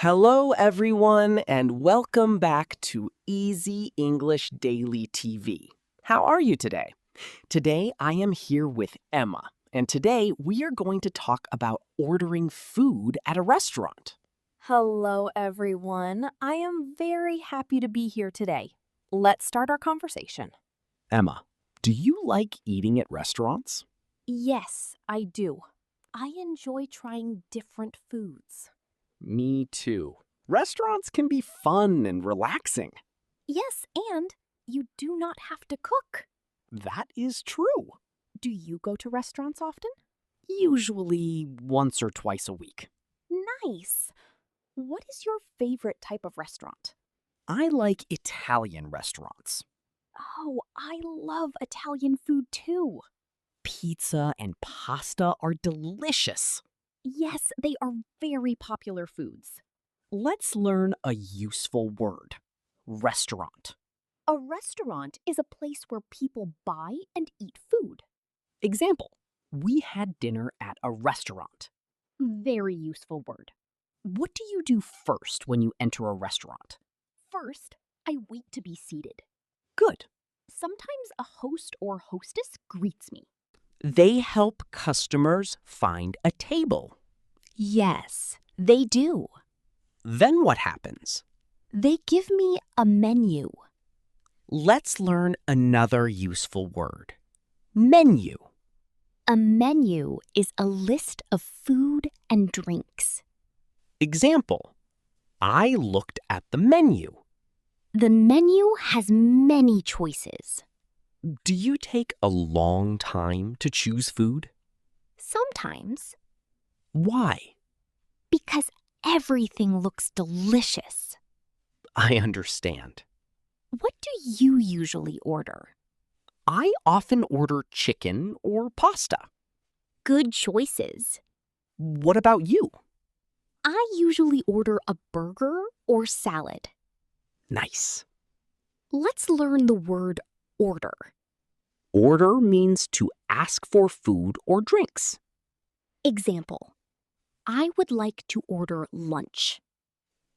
Hello, everyone, and welcome back to Easy English Daily TV. How are you today? Today, I am here with Emma, and today we are going to talk about ordering food at a restaurant. Hello, everyone. I am very happy to be here today. Let's start our conversation. Emma, do you like eating at restaurants? Yes, I do. I enjoy trying different foods. Me too. Restaurants can be fun and relaxing. Yes, and you do not have to cook. That is true. Do you go to restaurants often? Usually once or twice a week. Nice. What is your favorite type of restaurant? I like Italian restaurants. Oh, I love Italian food too. Pizza and pasta are delicious. Yes, they are very popular foods. Let's learn a useful word. Restaurant. A restaurant is a place where people buy and eat food. Example, we had dinner at a restaurant. Very useful word. What do you do first when you enter a restaurant? First, I wait to be seated. Good. Sometimes a host or hostess greets me. They help customers find a table. Yes, they do. Then what happens? They give me a menu. Let's learn another useful word. Menu. A menu is a list of food and drinks. Example, I looked at the menu. The menu has many choices. Do you take a long time to choose food? Sometimes, Why? because everything looks delicious. I understand. What do you usually order? I often order chicken or pasta. Good choices. What about you? I usually order a burger or salad. Nice. Let's learn the word order. Order means to ask for food or drinks. Example, I would like to order lunch.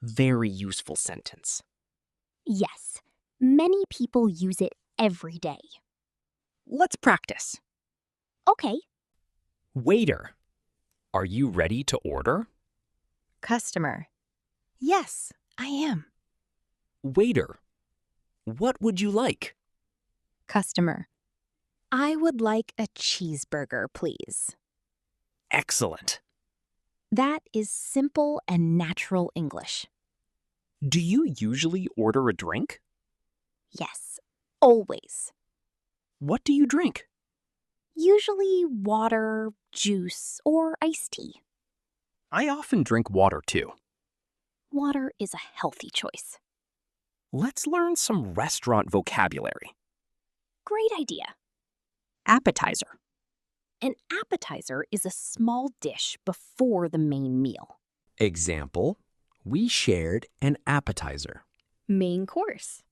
Very useful sentence. Yes, many people use it every day. Let's practice. Okay. Waiter, are you ready to order? Customer. Yes, I am. Waiter, what would you like? Customer. I would like a cheeseburger, please. Excellent. That is simple and natural English. Do you usually order a drink? Yes, always. What do you drink? Usually water, juice, or iced tea. I often drink water too. Water is a healthy choice. Let's learn some restaurant vocabulary. Great idea. Appetizer. An appetizer is a small dish before the main meal. Example, we shared an appetizer. Main course.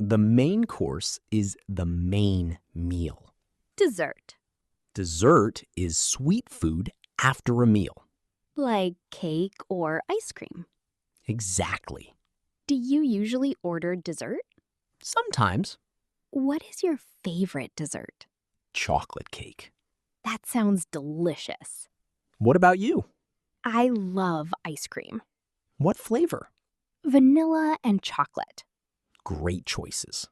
The main course is the main meal. Dessert. Dessert is sweet food after a meal. Like cake or ice cream. Exactly. Do you usually order dessert? Sometimes. What is your favorite dessert? Chocolate cake. That sounds delicious. What about you? I love ice cream. What flavor? Vanilla and chocolate. Great choices.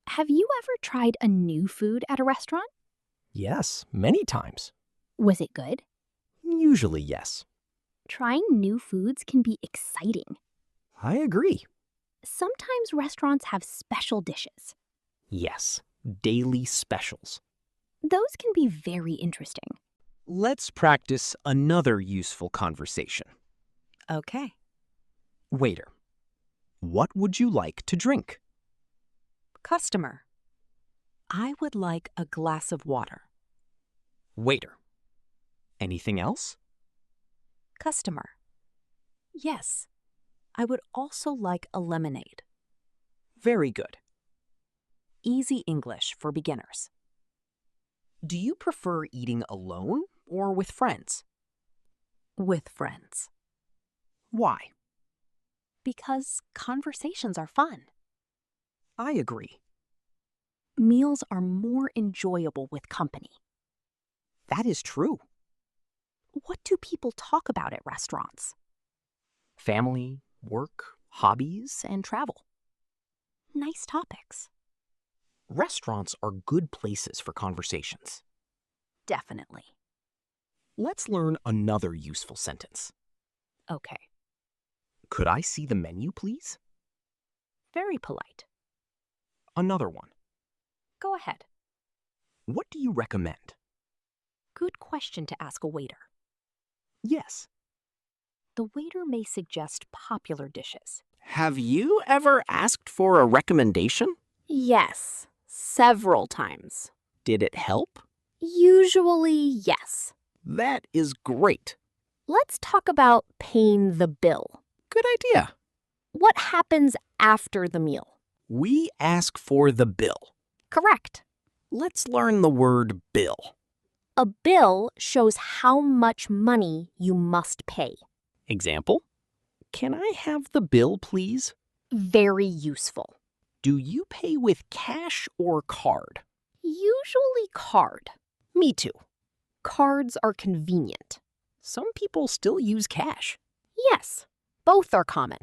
Have you ever tried a new food at a restaurant? Yes, many times. Was it good? Usually, yes. Trying new foods can be exciting. I agree. Sometimes restaurants have special dishes. Yes, daily specials. Those can be very interesting. Let's practice another useful conversation. Okay. Waiter, what would you like to drink? Customer. I would like a glass of water. Waiter, anything else? Customer. Yes. I would also like a lemonade. Very good. Easy English for beginners. Do you prefer eating alone or with friends? With friends. Why? Because conversations are fun. I agree. Meals are more enjoyable with company. That is true. What do people talk about at restaurants? Family, work, hobbies, And travel. Nice topics. restaurants are good places for conversations. Definitely. Let's learn another useful sentence. Okay. Could I see the menu, please? Very polite. Another one. Go ahead. What do you recommend? Good question to ask a waiter. Yes. The waiter may suggest popular dishes. Have you ever asked for a recommendation? Yes, several times. Did it help? Usually, yes. That is great. Let's talk about paying the bill. Good idea. What happens after the meal? We ask for the bill. Correct. Let's learn the word bill. A bill shows how much money you must pay. Example, can I have the bill, please? Very useful. Do you pay with cash or card? Usually card. Me too. Cards are convenient. Some people still use cash. Yes, both are common.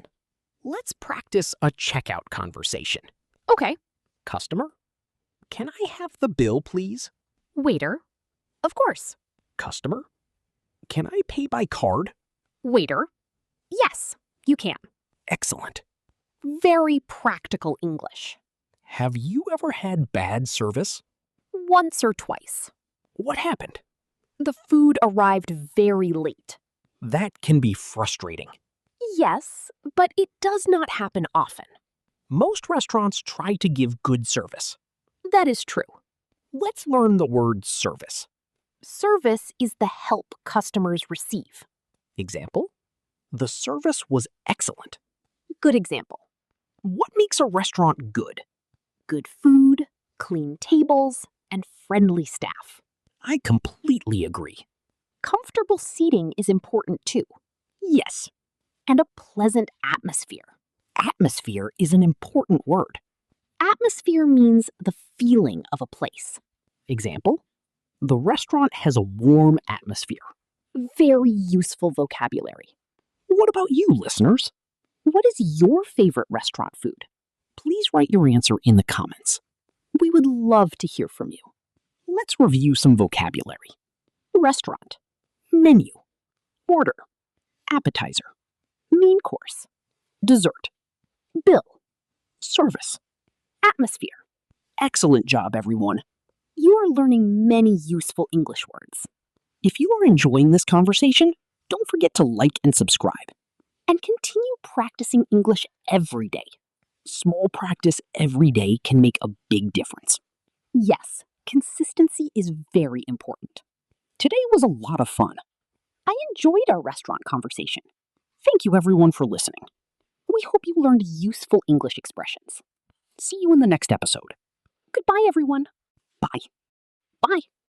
Let's practice a checkout conversation. Okay. Customer, can I have the bill, please? Waiter. Of course. Customer, can I pay by card? Waiter. Yes, you can. Excellent. Very practical English. Have you ever had bad service? Once or twice. What happened? The food arrived very late. That can be frustrating. Yes, but it does not happen often. Most restaurants try to give good service. That is true. Let's learn the word service. Service is the help customers receive. Example, the service was excellent. Good example. What makes a restaurant good? Good food, clean tables, and friendly staff. I completely agree. Comfortable seating is important too. Yes, And a pleasant atmosphere. atmosphere is an important word. Atmosphere means the feeling of a place. Example, the restaurant has a warm atmosphere. Very useful vocabulary. What about you, listeners? What is your favorite restaurant food? Please write your answer in the comments. We would love to hear from you. Let's review some vocabulary. Restaurant, Menu, order, appetizer, main course, dessert, bill, service. atmosphere. Excellent job, everyone. You are learning many useful English words. If you are enjoying this conversation, don't forget to like and subscribe. And continue practicing English every day. Small practice every day can make a big difference. Yes, consistency is very important. Today was a lot of fun. I enjoyed our restaurant conversation. Thank you, everyone, for listening. We hope you learned useful English expressions. See you in the next episode. Goodbye, everyone. Bye. Bye.